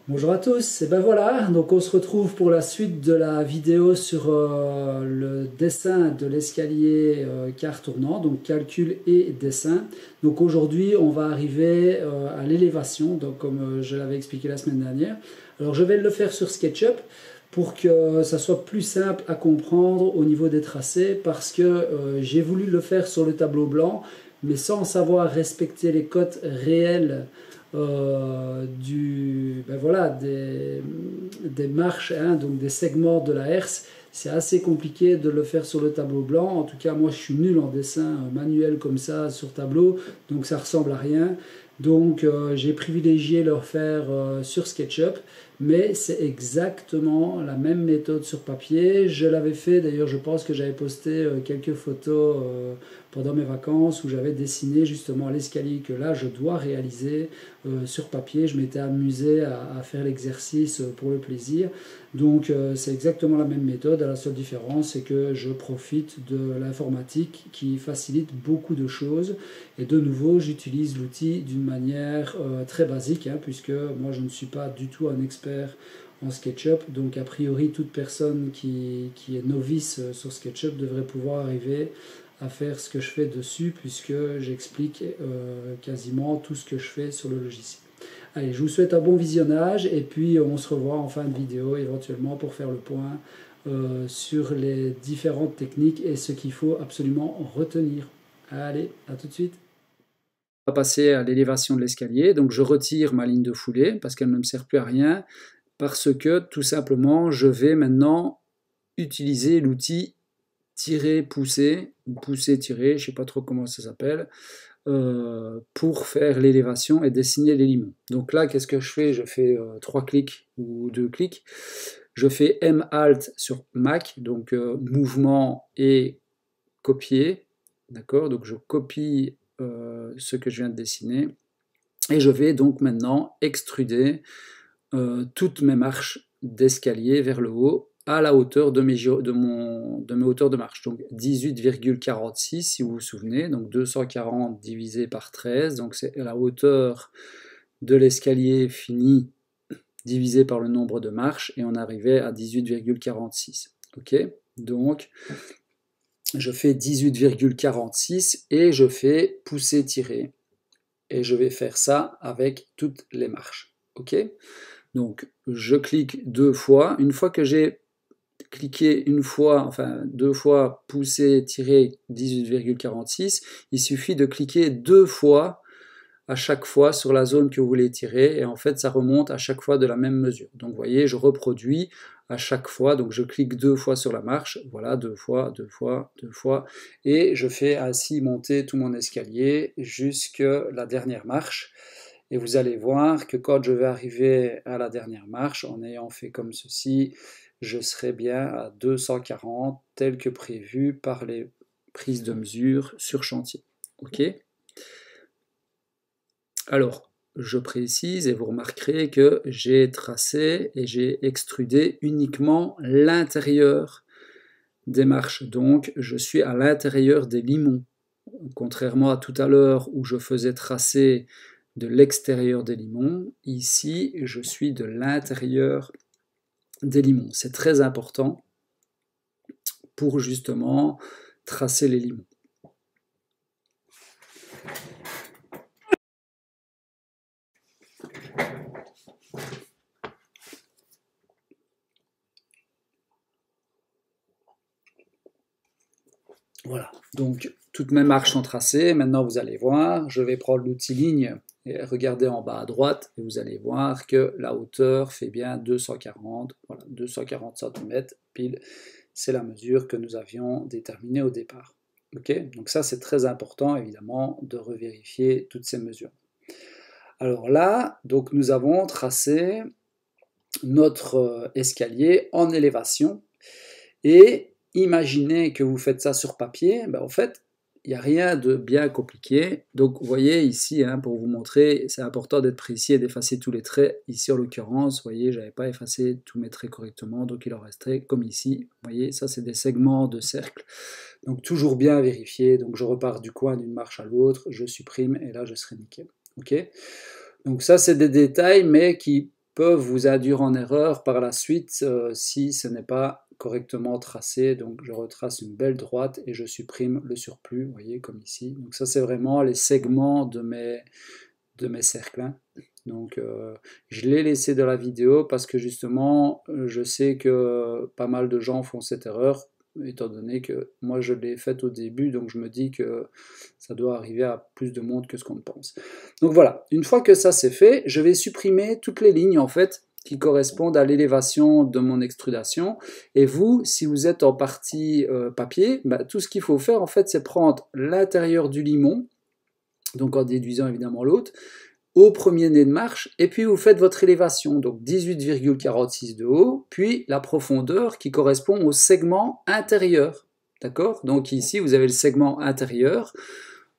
Bonjour à tous, et ben voilà, donc on se retrouve pour la suite de la vidéo sur le dessin de l'escalier quart tournant, donc calcul et dessin. Donc aujourd'hui on va arriver à l'élévation, donc comme je l'avais expliqué la semaine dernière. Alors je vais le faire sur SketchUp pour que ça soit plus simple à comprendre au niveau des tracés, parce que j'ai voulu le faire sur le tableau blanc, mais sans savoir respecter les cotes réelles ben voilà, des marches, hein, donc des segments de la herse. C'est assez compliqué de le faire sur le tableau blanc. En tout cas, moi, je suis nul en dessin manuel comme ça sur tableau, donc ça ressemble à rien. Donc, j'ai privilégié le faire sur SketchUp, mais c'est exactement la même méthode sur papier. Je l'avais fait, d'ailleurs, je pense que j'avais posté quelques photos pendant mes vacances où j'avais dessiné justement l'escalier que là, je dois réaliser sur papier. Je m'étais amusé à faire l'exercice pour le plaisir. Donc c'est exactement la même méthode. La seule différence, c'est que je profite de l'informatique qui facilite beaucoup de choses. Et de nouveau, j'utilise l'outil d'une manière très basique, hein, puisque moi je ne suis pas du tout un expert en SketchUp. Donc a priori, toute personne qui est novice sur SketchUp devrait pouvoir arriver à faire ce que je fais dessus, puisque j'explique quasiment tout ce que je fais sur le logiciel. Allez, je vous souhaite un bon visionnage et puis on se revoit en fin de vidéo éventuellement pour faire le point sur les différentes techniques et ce qu'il faut absolument retenir. Allez, à tout de suite. On va passer à l'élévation de l'escalier, donc je retire ma ligne de foulée parce qu'elle ne me sert plus à rien, parce que tout simplement je vais maintenant utiliser l'outil tirer, pousser, ou pousser, tirer, je ne sais pas trop comment ça s'appelle, pour faire l'élévation et dessiner les limons. Donc là, qu'est-ce que je fais? Je fais 3 clics ou 2 clics. Je fais M-Alt sur Mac, donc mouvement et copier. D'accord? Donc je copie ce que je viens de dessiner. Et je vais donc maintenant extruder toutes mes marches d'escalier vers le haut à la hauteur de mes hauteurs de marche. Donc 18,46 si vous vous souvenez, donc 240 divisé par 13, donc c'est la hauteur de l'escalier fini divisé par le nombre de marches, et on arrivait à 18,46. Ok, donc je fais 18,46 et je fais pousser-tirer. Et je vais faire ça avec toutes les marches. Ok, donc je clique 2 fois. Une fois que j'ai cliqué une fois, enfin 2 fois, pousser, tirer 18,46, il suffit de cliquer 2 fois à chaque fois sur la zone que vous voulez tirer, et en fait ça remonte à chaque fois de la même mesure. Donc vous voyez, je reproduis à chaque fois, donc je clique 2 fois sur la marche, voilà, 2 fois, 2 fois, 2 fois, et je fais ainsi monter tout mon escalier jusqu'à la dernière marche. Et vous allez voir que quand je vais arriver à la dernière marche, en ayant fait comme ceci, je serai bien à 240, tel que prévu par les prises de mesure sur chantier. Ok ? Alors, je précise et vous remarquerez que j'ai tracé et j'ai extrudé uniquement l'intérieur des marches. Donc, je suis à l'intérieur des limons. Contrairement à tout à l'heure où je faisais tracer de l'extérieur des limons, ici, je suis de l'intérieur des limons. C'est très important pour justement tracer les limons. Voilà, donc toutes mes marches sont tracées. Maintenant, vous allez voir, je vais prendre l'outil ligne et regarder en bas à droite, et vous allez voir que la hauteur fait bien 240, voilà, 240 cm pile, c'est la mesure que nous avions déterminée au départ. Ok, donc ça c'est très important évidemment de revérifier toutes ces mesures. Alors là, donc nous avons tracé notre escalier en élévation, et imaginez que vous faites ça sur papier, ben en fait, il n'y a rien de bien compliqué. Donc vous voyez ici, hein, pour vous montrer, c'est important d'être précis et d'effacer tous les traits. Ici en l'occurrence, vous voyez, je n'avais pas effacé tous mes traits correctement, donc il en restait comme ici. Vous voyez, ça c'est des segments de cercle. Donc toujours bien vérifier. Donc je repars du coin d'une marche à l'autre, je supprime et là je serai nickel. Ok ? Donc ça c'est des détails, mais qui peuvent vous induire en erreur par la suite si ce n'est pas correctement tracé. Donc je retrace une belle droite et je supprime le surplus, vous voyez, comme ici. Donc ça, c'est vraiment les segments de mes cercles, hein. Donc je l'ai laissé dans la vidéo parce que justement je sais que pas mal de gens font cette erreur, étant donné que moi je l'ai faite au début, donc je me dis que ça doit arriver à plus de monde que ce qu'on ne pense. Donc voilà, une fois que ça c'est fait, je vais supprimer toutes les lignes en fait qui correspondent à l'élévation de mon extrudation. Et vous, si vous êtes en partie papier, bah, tout ce qu'il faut faire en fait, c'est prendre l'intérieur du limon, donc en déduisant évidemment l'autre, au premier nez de marche, et puis vous faites votre élévation, donc 18,46 de haut, puis la profondeur qui correspond au segment intérieur, d'accord? Donc ici, vous avez le segment intérieur,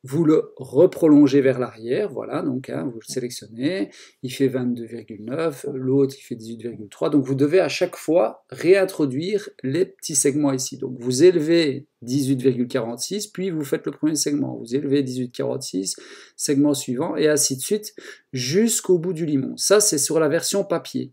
vous le reprolongez vers l'arrière, voilà, donc hein, vous le sélectionnez, il fait 22,9, l'autre il fait 18,3, donc vous devez à chaque fois réintroduire les petits segments ici. Donc vous élevez 18,46, puis vous faites le premier segment, vous élevez 18,46, segment suivant, et ainsi de suite, jusqu'au bout du limon. Ça, c'est sur la version papier.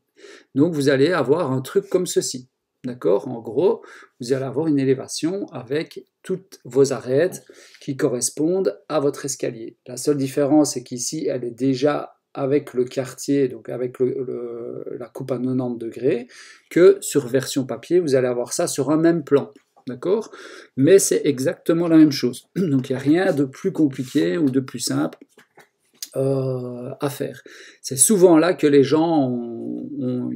Donc vous allez avoir un truc comme ceci. D'accord? En gros, vous allez avoir une élévation avec toutes vos arêtes qui correspondent à votre escalier. La seule différence, c'est qu'ici, elle est déjà avec le quartier, donc avec la coupe à 90 degrés, que sur version papier, vous allez avoir ça sur un même plan. D'accord? Mais c'est exactement la même chose. Donc il n'y a rien de plus compliqué ou de plus simple à faire. C'est souvent là que les gens ont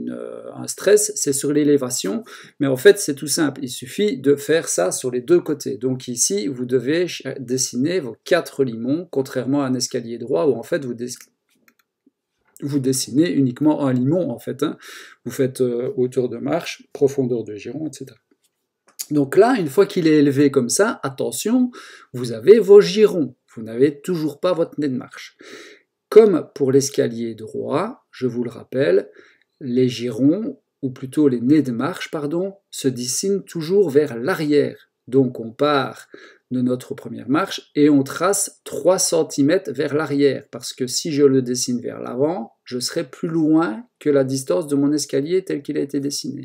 un stress, c'est sur l'élévation, mais en fait c'est tout simple, il suffit de faire ça sur les deux côtés. Donc ici, vous devez dessiner vos 4 limons, contrairement à un escalier droit où en fait vous dessinez uniquement un limon en fait, hein. Vous faites hauteur de marche, profondeur de giron, etc. Donc là, une fois qu'il est élevé comme ça, attention, vous avez vos girons. Vous n'avez toujours pas votre nez de marche. Comme pour l'escalier droit, je vous le rappelle, les girons, ou plutôt les nez de marche, pardon, se dessinent toujours vers l'arrière. Donc on part de notre première marche et on trace 3 cm vers l'arrière, parce que si je le dessine vers l'avant, je serai plus loin que la distance de mon escalier tel qu'il a été dessiné.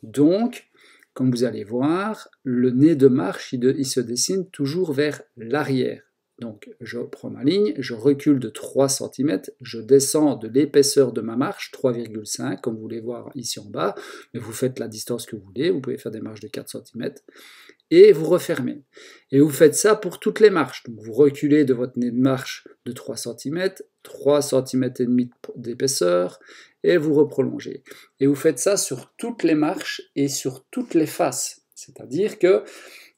Donc, comme vous allez voir, le nez de marche, il se dessine toujours vers l'arrière. Donc, je prends ma ligne, je recule de 3 cm, je descends de l'épaisseur de ma marche, 3,5, comme vous voulez voir ici en bas, mais vous faites la distance que vous voulez, vous pouvez faire des marches de 4 cm, et vous refermez. Et vous faites ça pour toutes les marches. Donc, vous reculez de votre nez de marche de 3 cm, 3 cm et demi d'épaisseur, et vous reprolongez. Et vous faites ça sur toutes les marches et sur toutes les faces. C'est-à-dire que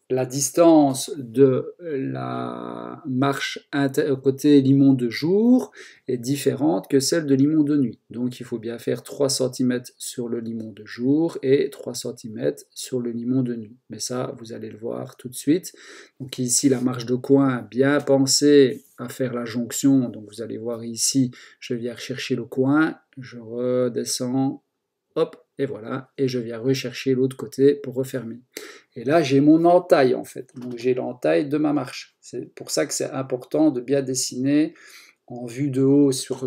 la distance de la marche côté limon de jour est différente que celle de limon de nuit. Donc il faut bien faire 3 cm sur le limon de jour et 3 cm sur le limon de nuit. Mais ça, vous allez le voir tout de suite. Donc ici, la marche de coin, bien pensée à faire la jonction. Donc vous allez voir ici, je viens rechercher le coin, je redescends, hop, et voilà, et je viens rechercher l'autre côté pour refermer. Et là, j'ai mon entaille en fait, donc j'ai l'entaille de ma marche. C'est pour ça que c'est important de bien dessiner en vue de haut sur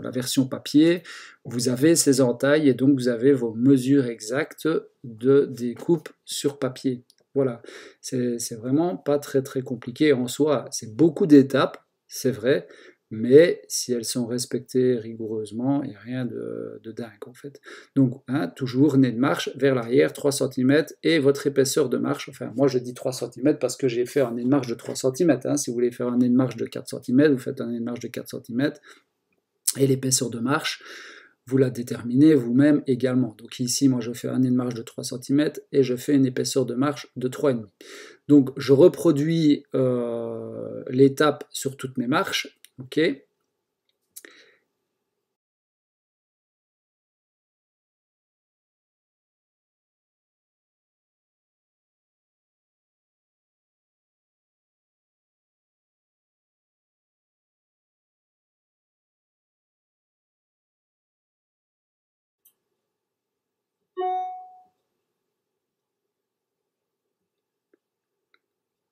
la version papier. Vous avez ces entailles et donc vous avez vos mesures exactes de découpe sur papier. Voilà, c'est vraiment pas très très compliqué en soi. C'est beaucoup d'étapes, c'est vrai, mais si elles sont respectées rigoureusement, il n'y a rien de dingue en fait. Donc, hein, toujours nez de marche vers l'arrière, 3 cm, et votre épaisseur de marche, enfin moi je dis 3 cm parce que j'ai fait un nez de marche de 3 cm, hein. Si vous voulez faire un nez de marche de 4 cm, vous faites un nez de marche de 4 cm, et l'épaisseur de marche, vous la déterminez vous-même également. Donc ici, moi je fais un nez de marche de 3 cm, et je fais une épaisseur de marche de 3,5. Donc je reproduis l'étape sur toutes mes marches. Ok.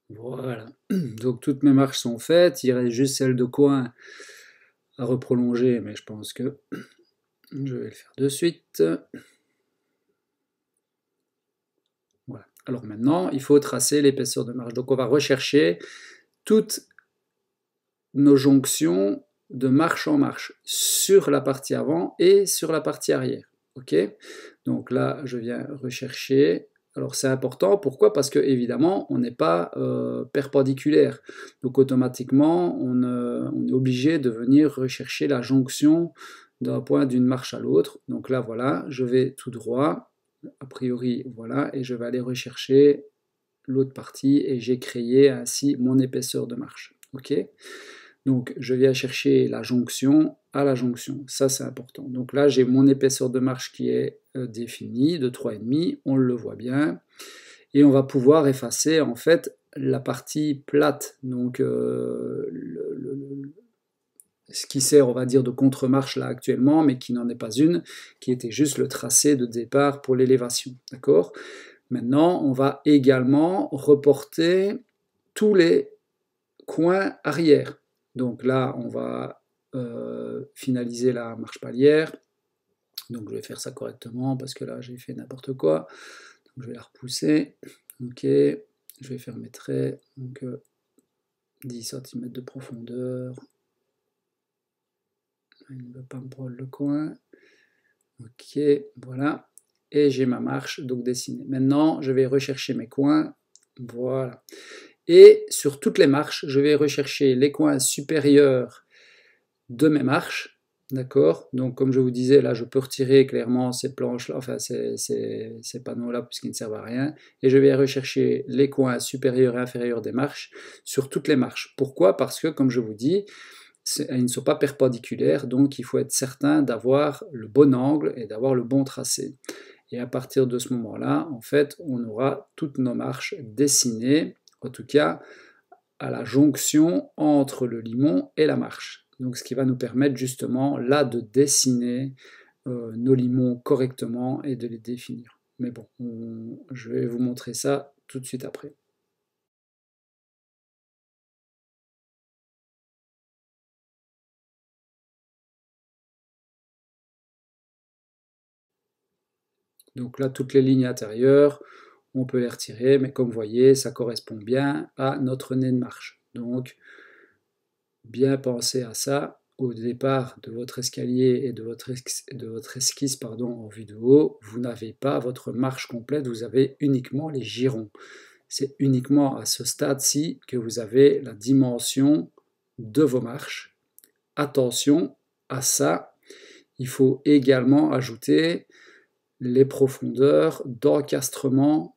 Voilà. Donc toutes mes marches sont faites. Il reste juste celle de coin à reprolonger, mais je pense que Je vais le faire de suite. Voilà. Alors maintenant, il faut tracer l'épaisseur de marche. Donc on va rechercher toutes nos jonctions de marche en marche sur la partie avant et sur la partie arrière. Ok? Donc là, je viens rechercher. Alors c'est important, pourquoi? Parce que évidemment, on n'est pas perpendiculaire. Donc automatiquement, on est obligé de venir rechercher la jonction d'un point d'une marche à l'autre. Donc là, voilà, je vais tout droit, a priori, voilà, et je vais aller rechercher l'autre partie et j'ai créé ainsi mon épaisseur de marche. Ok? Donc je viens chercher la jonction à la jonction, ça c'est important. Donc là j'ai mon épaisseur de marche qui est définie de 3,5, on le voit bien, et on va pouvoir effacer en fait la partie plate, donc ce qui sert on va dire de contre-marche là actuellement, mais qui n'en est pas une, qui était juste le tracé de départ pour l'élévation, d'accord? Maintenant on va également reporter tous les coins arrière. Donc là, on va finaliser la marche palière. Donc je vais faire ça correctement parce que là, j'ai fait n'importe quoi. Donc, je vais la repousser. Ok, je vais faire mes traits. Donc 10 cm de profondeur. Il ne veut pas me prendre le coin. Ok, voilà. Et j'ai ma marche donc dessinée. Maintenant, je vais rechercher mes coins. Voilà. Et sur toutes les marches, je vais rechercher les coins supérieurs de mes marches, d'accord? Donc comme je vous disais, là je peux retirer clairement ces planches-là, enfin ces panneaux-là puisqu'ils ne servent à rien, et je vais rechercher les coins supérieurs et inférieurs des marches sur toutes les marches. Pourquoi? Parce que comme je vous dis, ils ne sont pas perpendiculaires, donc il faut être certain d'avoir le bon angle et d'avoir le bon tracé. Et à partir de ce moment-là, en fait, on aura toutes nos marches dessinées, en tout cas à la jonction entre le limon et la marche. Donc ce qui va nous permettre justement là de dessiner nos limons correctement et de les définir. Mais bon, je vais vous montrer ça tout de suite après. Donc là, toutes les lignes intérieures, on peut les retirer, mais comme vous voyez, ça correspond bien à notre nez de marche. Donc, bien penser à ça au départ de votre escalier et de votre esquisse en vue de haut. Vous n'avez pas votre marche complète, vous avez uniquement les girons. C'est uniquement à ce stade-ci que vous avez la dimension de vos marches. Attention à ça, il faut également ajouter les profondeurs d'encastrement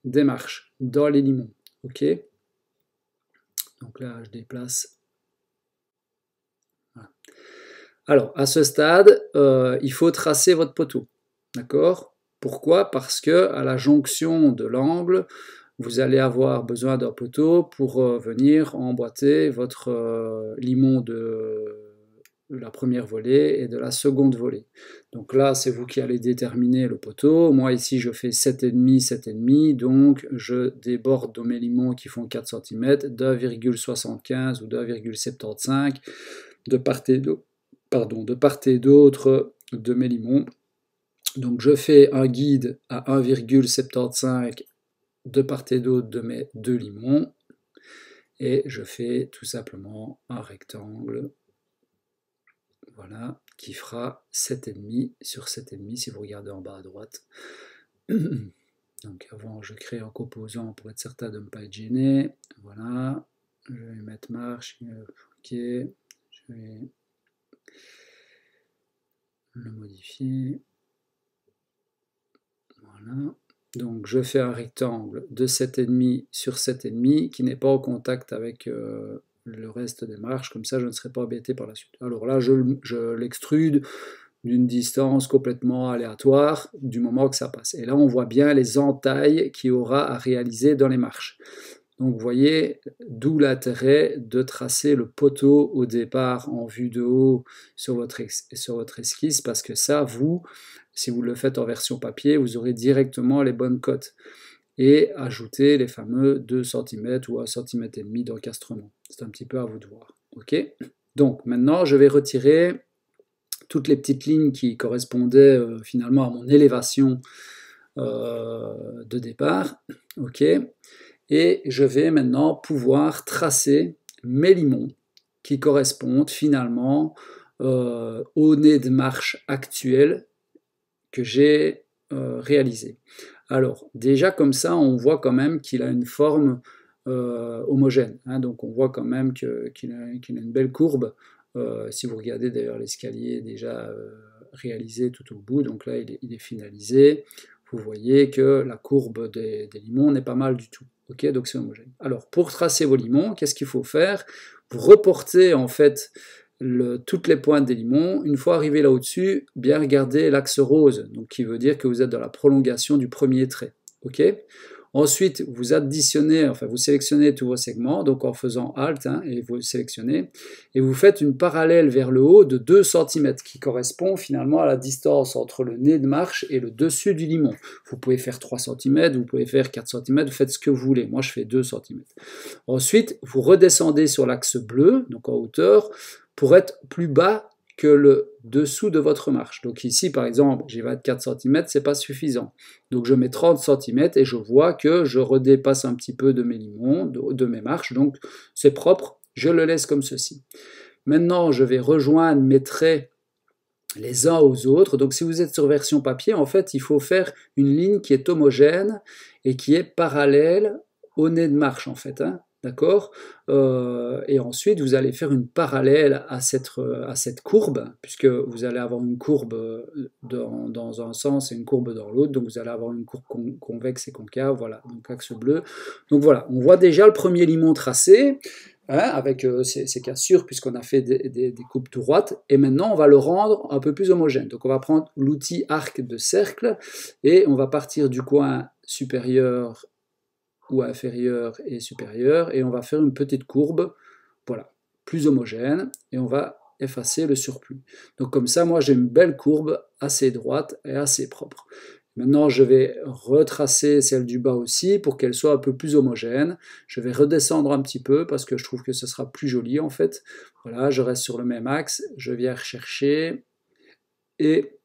des marches dans les limons. Ok? Donc là, je déplace. Voilà. Alors, à ce stade, il faut tracer votre poteau. D'accord? Pourquoi? Parce que à la jonction de l'angle, vous allez avoir besoin d'un poteau pour venir emboîter votre limon de la première volée et de la seconde volée. Donc là, c'est vous qui allez déterminer le poteau. Moi, ici, je fais 7,5, 7,5, donc je déborde de mes limons qui font 4 cm d'1,75 ou d'1,75 de part et d'autre de mes limons. Donc je fais un guide à 1,75 de part et d'autre de mes deux limons et je fais tout simplement un rectangle, voilà, qui fera 7,5 sur 7,5 si vous regardez en bas à droite. Donc avant je crée un composant pour être certain de ne pas être gêné, voilà, je vais mettre marche, ok, je vais le modifier. Voilà. Donc je fais un rectangle de 7,5 sur 7,5 qui n'est pas en contact avec le reste des marches, comme ça je ne serai pas embêté par la suite. Alors là je l'extrude d'une distance complètement aléatoire du moment que ça passe. Et là on voit bien les entailles qu'il y aura à réaliser dans les marches. Donc vous voyez, d'où l'intérêt de tracer le poteau au départ en vue de haut sur votre esquisse, parce que ça, si vous le faites en version papier, vous aurez directement les bonnes cotes. Et ajouter les fameux 2 cm ou 1,5 cm d'encastrement. C'est un petit peu à vous de voir. Ok? Donc maintenant, je vais retirer toutes les petites lignes qui correspondaient finalement à mon élévation de départ. Ok. Et je vais maintenant pouvoir tracer mes limons qui correspondent finalement au nez de marche actuel que j'ai réalisé. Alors déjà comme ça on voit quand même qu'il a une forme homogène, hein, donc on voit quand même qu'il a une belle courbe. Si vous regardez d'ailleurs l'escalier déjà réalisé tout au bout, donc là il est finalisé, vous voyez que la courbe des limons n'est pas mal du tout. Ok, donc c'est homogène. Alors pour tracer vos limons, qu'est-ce qu'il faut faire? Vous reportez en fait toutes les pointes des limons. Une fois arrivé là au-dessus, bien regarder l'axe rose, donc qui veut dire que vous êtes dans la prolongation du premier trait. Ok. Ensuite, vous additionnez, enfin vous sélectionnez tous vos segments, donc en faisant Alt, hein, et vous sélectionnez, et vous faites une parallèle vers le haut de 2 cm, qui correspond finalement à la distance entre le nez de marche et le dessus du limon. Vous pouvez faire 3 cm, vous pouvez faire 4 cm, vous faites ce que vous voulez. Moi, je fais 2 cm. Ensuite, vous redescendez sur l'axe bleu, donc en hauteur, pour être plus bas que le dessous de votre marche. Donc ici, par exemple, j'ai 24 cm, c'est pas suffisant. Donc je mets 30 cm et je vois que je redépasse un petit peu de mes limons, de mes marches, donc c'est propre, je le laisse comme ceci. Maintenant, je vais rejoindre mes traits les uns aux autres. Donc si vous êtes sur version papier, en fait, il faut faire une ligne qui est homogène et qui est parallèle au nez de marche, en fait, hein. D'accord, et ensuite, vous allez faire une parallèle à cette courbe, puisque vous allez avoir une courbe dans un sens et une courbe dans l'autre, donc vous allez avoir une courbe convexe et concave, voilà, donc axe bleu. Donc voilà, on voit déjà le premier limon tracé, hein, avec ces cassures, puisqu'on a fait des coupes droites, et maintenant on va le rendre un peu plus homogène. Donc on va prendre l'outil arc de cercle, et on va partir du coin supérieur ou inférieur et supérieur, et on va faire une petite courbe, voilà, plus homogène, et on va effacer le surplus. Donc comme ça, moi j'ai une belle courbe assez droite et assez propre. Maintenant, je vais retracer celle du bas aussi pour qu'elle soit un peu plus homogène. Je vais redescendre un petit peu parce que je trouve que ce sera plus joli en fait. Voilà, je reste sur le même axe, je viens rechercher et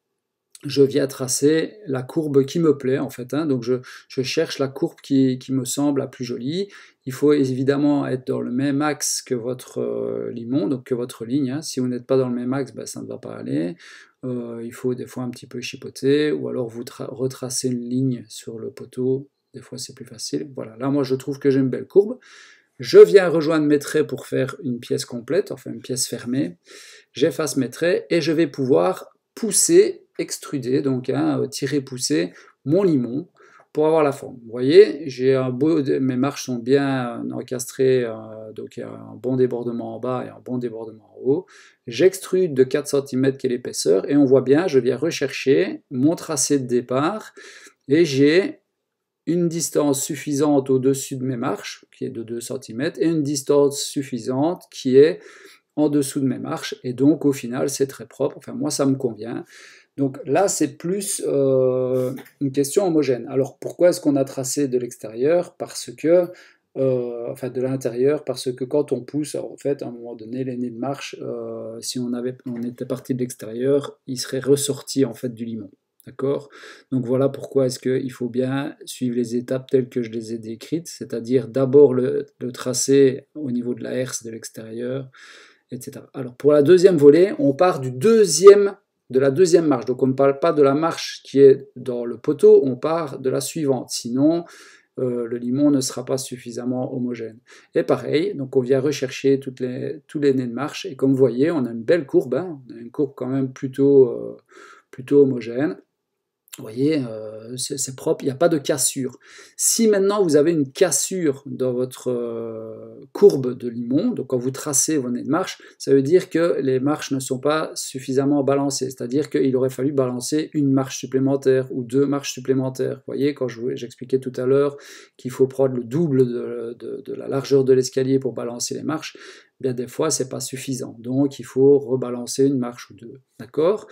je viens tracer la courbe qui me plaît en fait, hein. Donc je cherche la courbe qui me semble la plus jolie. Il faut évidemment être dans le même axe que votre limon, donc que votre ligne, hein. Si vous n'êtes pas dans le même axe, ben, ça ne va pas aller. Il faut des fois un petit peu chipoter, ou alors vous retracez une ligne sur le poteau, des fois c'est plus facile. Voilà, là moi je trouve que j'ai une belle courbe. Je viens rejoindre mes traits pour faire une pièce complète, enfin une pièce fermée. J'efface mes traits et je vais pouvoir pousser, extruder, donc hein, tirer, pousser mon limon pour avoir la forme. Vous voyez, mes marches sont bien encastrées, donc il y a un bon débordement en bas et un bon débordement en haut. J'extrude de 4 cm qui est l'épaisseur et on voit bien, je viens rechercher mon tracé de départ et j'ai une distance suffisante au-dessus de mes marches, qui est de 2 cm, et une distance suffisante qui est en dessous de mes marches, et donc au final c'est très propre, enfin moi ça me convient. Donc là c'est plus une question homogène. Alors pourquoi est-ce qu'on a tracé de l'extérieur? Parce que, enfin de l'intérieur, parce que quand on pousse, en fait à un moment donné les nez de marche, si on était parti de l'extérieur, ils seraient ressortis en fait du limon. D'accord? Donc voilà pourquoi est-ce qu'il faut bien suivre les étapes telles que je les ai décrites, c'est-à-dire d'abord le tracé au niveau de la herse de l'extérieur, etc. Alors pour la deuxième volée, on part de la deuxième marche. Donc on ne parle pas de la marche qui est dans le poteau, on part de la suivante. Sinon, le limon ne sera pas suffisamment homogène. Et pareil, donc on vient rechercher tous les nez de marche. Et comme vous voyez, on a une belle courbe, hein, on a une courbe quand même plutôt homogène. Vous voyez, c'est propre, il n'y a pas de cassure. Si maintenant vous avez une cassure dans votre courbe de limon, donc quand vous tracez vos nez de marche, ça veut dire que les marches ne sont pas suffisamment balancées, c'est-à-dire qu'il aurait fallu balancer une marche supplémentaire ou 2 marches supplémentaires. Vous voyez, quand j'expliquais tout à l'heure qu'il faut prendre le double de la largeur de l'escalier pour balancer les marches, bien des fois c'est pas suffisant, donc il faut rebalancer une marche ou 2, d'accord?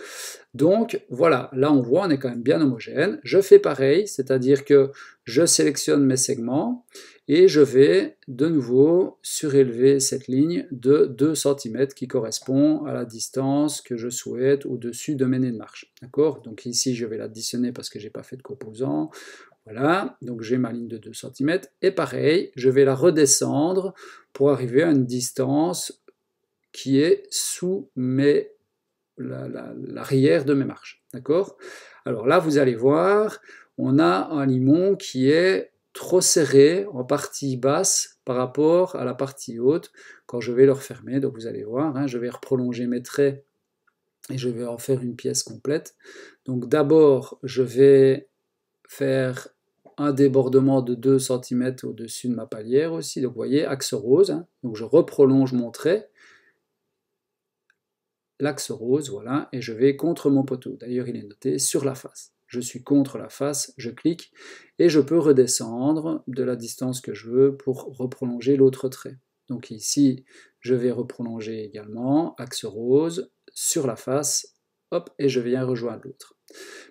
Donc voilà, là on voit on est quand même bien homogène. Je fais pareil, c'est-à-dire que je sélectionne mes segments et je vais de nouveau surélever cette ligne de 2 cm qui correspond à la distance que je souhaite au-dessus de mes nez de marche. D'accord? Donc ici, je vais l'additionner parce que je n'ai pas fait de composant. Voilà, donc j'ai ma ligne de 2 cm, et pareil, je vais la redescendre pour arriver à une distance qui est sous l'arrière de mes marches. D'accord? Alors là, vous allez voir, on a un limon qui est trop serré en partie basse par rapport à la partie haute quand je vais le refermer. Donc vous allez voir, hein, je vais reprolonger mes traits et je vais en faire une pièce complète. Donc d'abord, je vais faire un débordement de 2 cm au-dessus de ma palière aussi. Donc vous voyez, axe rose. Hein, donc je reprolonge mon trait. L'axe rose, voilà, et je vais contre mon poteau. D'ailleurs, il est noté sur la face. Je suis contre la face, je clique, et je peux redescendre de la distance que je veux pour reprolonger l'autre trait. Donc ici, je vais reprolonger également, axe rose, sur la face, hop, et je viens rejoindre l'autre.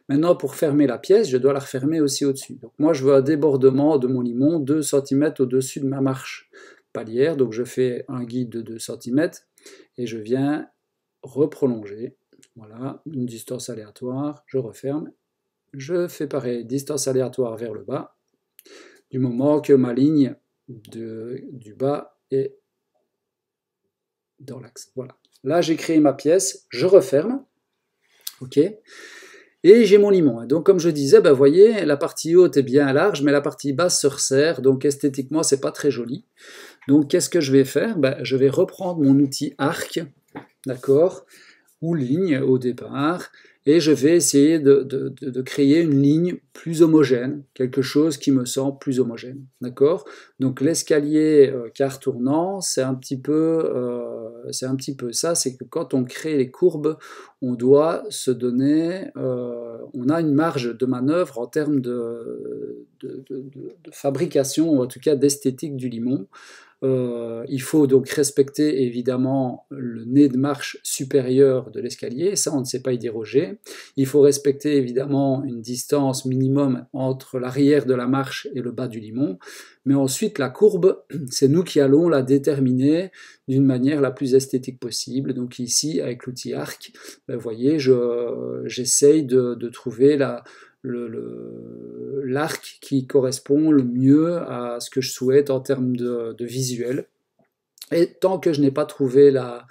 Maintenant, pour fermer la pièce, je dois la refermer aussi au-dessus. Donc moi, je veux un débordement de mon limon 2 cm au-dessus de ma marche palière, donc je fais un guide de 2 cm, et je viens reprolonger, voilà, une distance aléatoire, je referme, je fais pareil, distance aléatoire vers le bas, du moment que ma ligne du bas est dans l'axe. Voilà. Là, j'ai créé ma pièce, je referme, ok, et j'ai mon limon. Donc, comme je disais, vous voyez, la partie haute est bien large, mais la partie basse se resserre, donc esthétiquement, c'est pas très joli. Donc, qu'est-ce que je vais faire? Je vais reprendre mon outil arc, d'accord, ou ligne au départ, et je vais essayer de créer une ligne plus homogène, quelque chose qui me semble plus homogène, d'accord? Donc l'escalier quart tournant, c'est un petit peu ça, c'est que quand on crée les courbes, on doit se donner, on a une marge de manœuvre en termes de fabrication, ou en tout cas d'esthétique du limon. Il faut donc respecter évidemment le nez de marche supérieur de l'escalier, ça on ne sait pas y déroger. Il faut respecter évidemment une distance minimum entre l'arrière de la marche et le bas du limon, mais ensuite la courbe, c'est nous qui allons la déterminer d'une manière la plus esthétique possible. Donc ici, avec l'outil arc, vous voyez, j'essaye de trouver l'arc qui correspond le mieux à ce que je souhaite en termes de visuel. Et tant que je n'ai pas trouvé la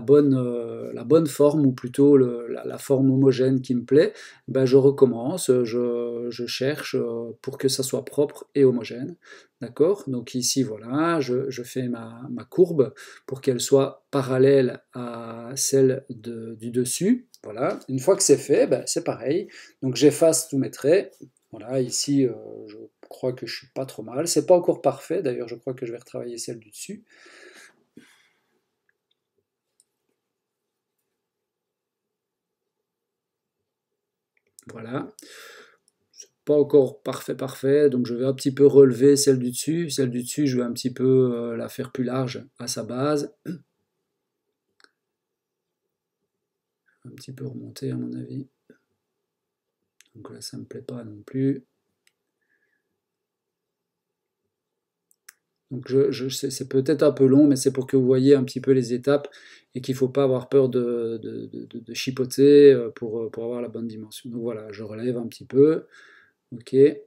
bonne forme, ou plutôt la forme homogène qui me plaît, je recommence, je cherche pour que ça soit propre et homogène. D'accord? Donc ici, voilà, je fais ma courbe pour qu'elle soit parallèle à celle du dessus. Voilà. Une fois que c'est fait, c'est pareil. Donc j'efface tous mes traits. Voilà, ici, je crois que je suis pas trop mal. C'est pas encore parfait, d'ailleurs, je crois que je vais retravailler celle du dessus. Voilà, c'est pas encore parfait, donc je vais un petit peu relever celle du dessus. Celle du dessus, je vais un petit peu la faire plus large à sa base. Un petit peu remonter à mon avis. Donc là, ça me plaît pas non plus. Donc c'est peut-être un peu long, mais c'est pour que vous voyez un petit peu les étapes et qu'il ne faut pas avoir peur de chipoter pour avoir la bonne dimension. Donc voilà, je relève un petit peu. Ok. Et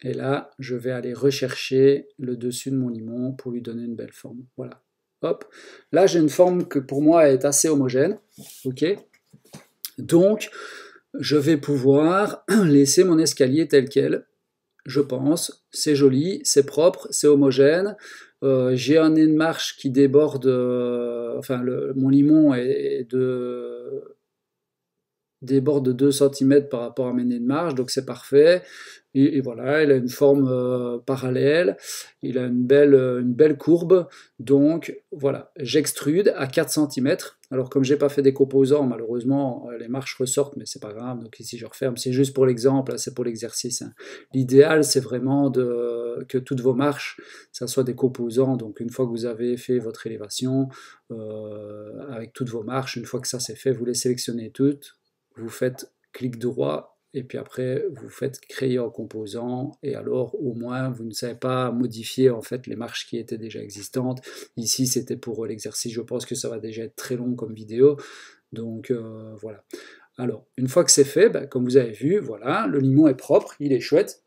là, je vais aller rechercher le dessus de mon limon pour lui donner une belle forme. Voilà. Hop. Là, j'ai une forme que pour moi est assez homogène. Ok. Donc, je vais pouvoir laisser mon escalier tel quel. Je pense, c'est joli, c'est propre, c'est homogène. J'ai un nez de marche qui déborde, mon limon déborde de 2 cm par rapport à mes nez de marche, donc c'est parfait. Et voilà, il a une forme parallèle, il a une belle courbe, donc voilà, j'extrude à 4 cm. Alors comme j'ai pas fait des composants, malheureusement, les marches ressortent, mais c'est pas grave, donc ici je referme, c'est juste pour l'exemple, c'est pour l'exercice. Hein. L'idéal, c'est vraiment que toutes vos marches, ça soit des composants, donc une fois que vous avez fait votre élévation, avec toutes vos marches, une fois que ça c'est fait, vous les sélectionnez toutes, vous faites clic droit, et puis après vous faites créer un composant, et alors au moins vous ne savez pas modifier en fait les marches qui étaient déjà existantes. Ici c'était pour l'exercice, je pense que ça va déjà être très long comme vidéo, donc voilà. Alors une fois que c'est fait, comme vous avez vu, voilà, le limon est propre, il est chouette.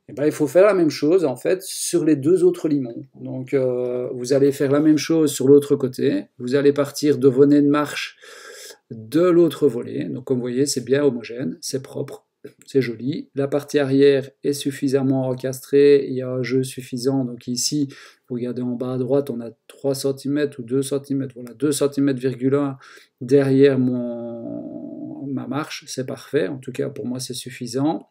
Et il faut faire la même chose en fait sur les deux autres limons. Donc vous allez faire la même chose sur l'autre côté, vous allez partir de vos nez de marche de l'autre volet. Donc comme vous voyez, c'est bien homogène, c'est propre, c'est joli. La partie arrière est suffisamment encastrée, il y a un jeu suffisant. Donc ici, vous regardez en bas à droite, on a 3 cm ou 2 cm, voilà, 2 cm,1 derrière ma marche, c'est parfait. En tout cas, pour moi, c'est suffisant.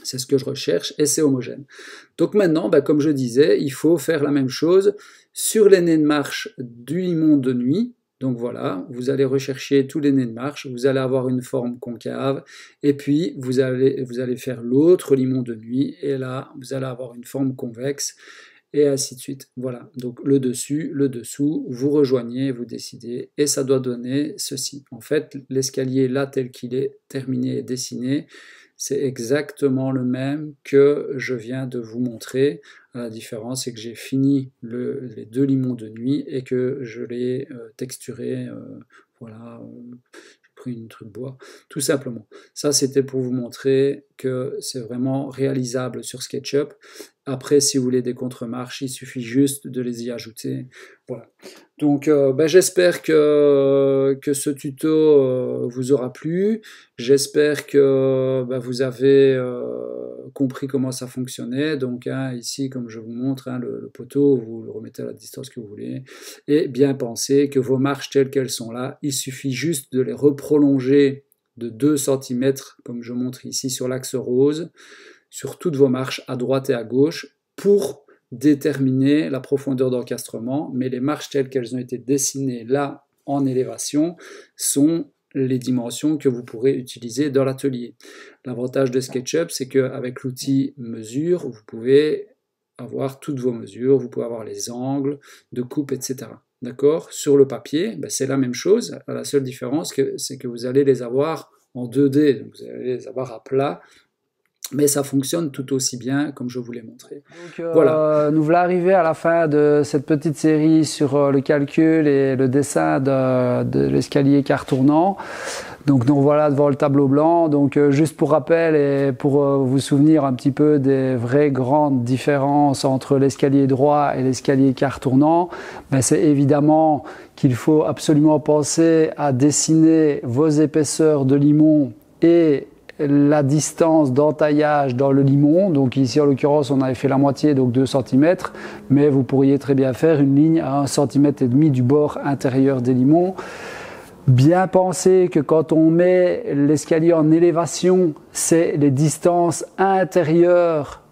C'est ce que je recherche et c'est homogène. Donc maintenant, comme je disais, il faut faire la même chose sur les nez de marche du limon de nuit. Donc voilà, vous allez rechercher tous les nez de marche, vous allez avoir une forme concave, et puis vous allez faire l'autre limon de nuit, et là, vous allez avoir une forme convexe, et ainsi de suite. Voilà, donc le dessus, le dessous, vous rejoignez, vous décidez, et ça doit donner ceci. En fait, l'escalier là, tel qu'il est terminé et dessiné, c'est exactement le même que je viens de vous montrer. La différence, c'est que j'ai fini les 2 limons de nuit et que je l'ai texturé. Voilà, j'ai pris une truc de bois, tout simplement. Ça, c'était pour vous montrer que c'est vraiment réalisable sur SketchUp. Après, si vous voulez des contre-marches, il suffit juste de les y ajouter. Voilà. Donc, j'espère que ce tuto vous aura plu. J'espère que vous avez compris comment ça fonctionnait. Donc, ici, comme je vous montre, le poteau, vous le remettez à la distance que vous voulez. Et bien pensez que vos marches telles qu'elles sont là, il suffit juste de les reprolonger de 2 cm, comme je montre ici sur l'axe rose, sur toutes vos marches à droite et à gauche, pour déterminer la profondeur d'encastrement, mais les marches telles qu'elles ont été dessinées là en élévation sont les dimensions que vous pourrez utiliser dans l'atelier. L'avantage de SketchUp, c'est qu'avec l'outil mesure, vous pouvez avoir toutes vos mesures, vous pouvez avoir les angles de coupe, etc. D'accord ? Sur le papier, c'est la même chose, la seule différence, c'est que vous allez les avoir en 2D, donc vous allez les avoir à plat, mais ça fonctionne tout aussi bien comme je vous l'ai montré. Donc, voilà. Nous voilà arrivés à la fin de cette petite série sur le calcul et le dessin de l'escalier quart tournant. Donc nous voilà devant le tableau blanc. Donc juste pour rappel et pour vous souvenir un petit peu des vraies grandes différences entre l'escalier droit et l'escalier quart tournant, c'est évidemment qu'il faut absolument penser à dessiner vos épaisseurs de limon et la distance d'entaillage dans le limon. Donc ici en l'occurrence on avait fait la moitié, donc 2 cm, mais vous pourriez très bien faire une ligne à 1,5 cm du bord intérieur des limons. Bien penser que quand on met l'escalier en élévation, c'est les distances intérieures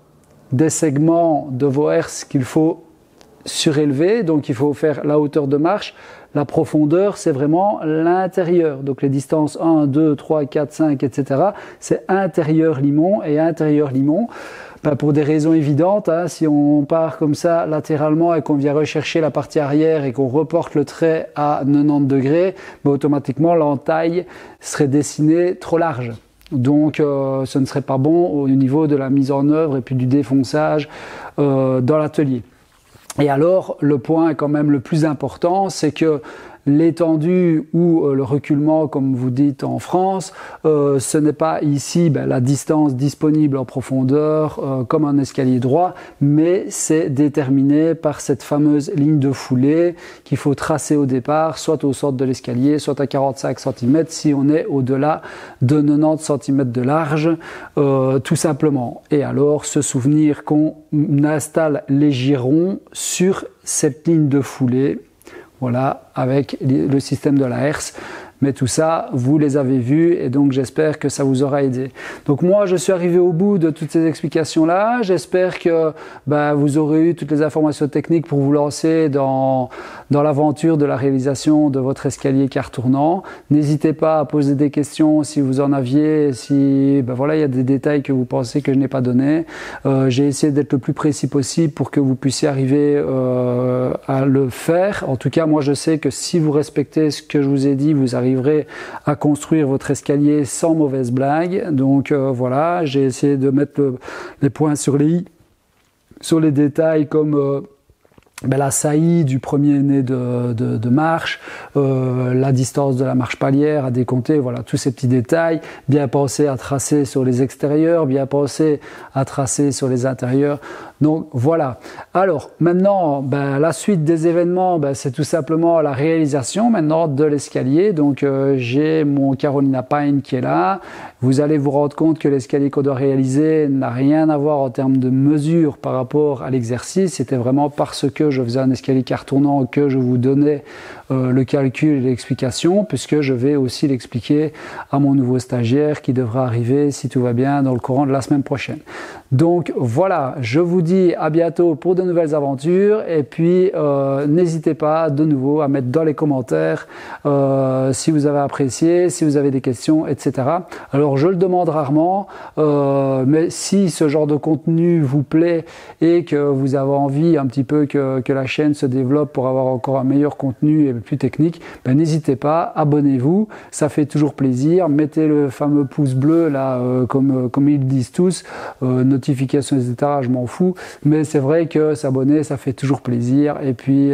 des segments de vos herses qu'il faut surélever, donc il faut faire la hauteur de marche. La profondeur, c'est vraiment l'intérieur. Donc les distances 1, 2, 3, 4, 5, etc. c'est intérieur limon et intérieur limon. Pour des raisons évidentes, si on part comme ça latéralement et qu'on vient rechercher la partie arrière et qu'on reporte le trait à 90 degrés, automatiquement l'entaille serait dessinée trop large. Donc ce ne serait pas bon au niveau de la mise en œuvre et puis du défonçage dans l'atelier. Et alors, le point quand même le plus important, c'est que l'étendue ou le reculement, comme vous dites en France, ce n'est pas ici la distance disponible en profondeur comme un escalier droit, mais c'est déterminé par cette fameuse ligne de foulée qu'il faut tracer au départ, soit au centre de l'escalier, soit à 45 cm si on est au-delà de 90 cm de large, tout simplement. Et alors, se souvenir qu'on installe les girons sur cette ligne de foulée, voilà, avec le système de la herse. Mais tout ça, vous les avez vus et donc j'espère que ça vous aura aidé. Donc moi, je suis arrivé au bout de toutes ces explications-là. J'espère que vous aurez eu toutes les informations techniques pour vous lancer dans l'aventure de la réalisation de votre escalier quart tournant. N'hésitez pas à poser des questions si vous en aviez, si il y a des détails que vous pensez que je n'ai pas donnés. J'ai essayé d'être le plus précis possible pour que vous puissiez arriver à le faire. En tout cas, moi je sais que si vous respectez ce que je vous ai dit, vous arriverez arriverez à construire votre escalier sans mauvaise blague. Donc voilà, j'ai essayé de mettre les points sur les i, sur les détails comme la saillie du premier nez de marche, la distance de la marche palière à décompter, voilà, tous ces petits détails, bien penser à tracer sur les extérieurs, bien penser à tracer sur les intérieurs. Donc voilà. Alors maintenant, la suite des événements, c'est tout simplement la réalisation maintenant de l'escalier. Donc j'ai mon Carolina Pine qui est là. Vous allez vous rendre compte que l'escalier qu'on doit réaliser n'a rien à voir en termes de mesure par rapport à l'exercice. C'était vraiment parce que je faisais un escalier car tournant que je vous donnais le calcul et l'explication, puisque je vais aussi l'expliquer à mon nouveau stagiaire qui devra arriver, si tout va bien, dans le courant de la semaine prochaine. Donc voilà, je vous dis à bientôt pour de nouvelles aventures, et puis n'hésitez pas de nouveau à mettre dans les commentaires si vous avez apprécié, si vous avez des questions, etc. Alors je le demande rarement, mais si ce genre de contenu vous plaît et que vous avez envie un petit peu que la chaîne se développe pour avoir encore un meilleur contenu et plus technique, n'hésitez pas, abonnez-vous, ça fait toujours plaisir, mettez le fameux pouce bleu là, comme ils disent tous, notifications, etc., je m'en fous, mais c'est vrai que s'abonner, ça fait toujours plaisir, et puis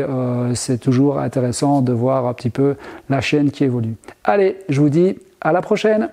c'est toujours intéressant de voir un petit peu la chaîne qui évolue. Allez, je vous dis à la prochaine.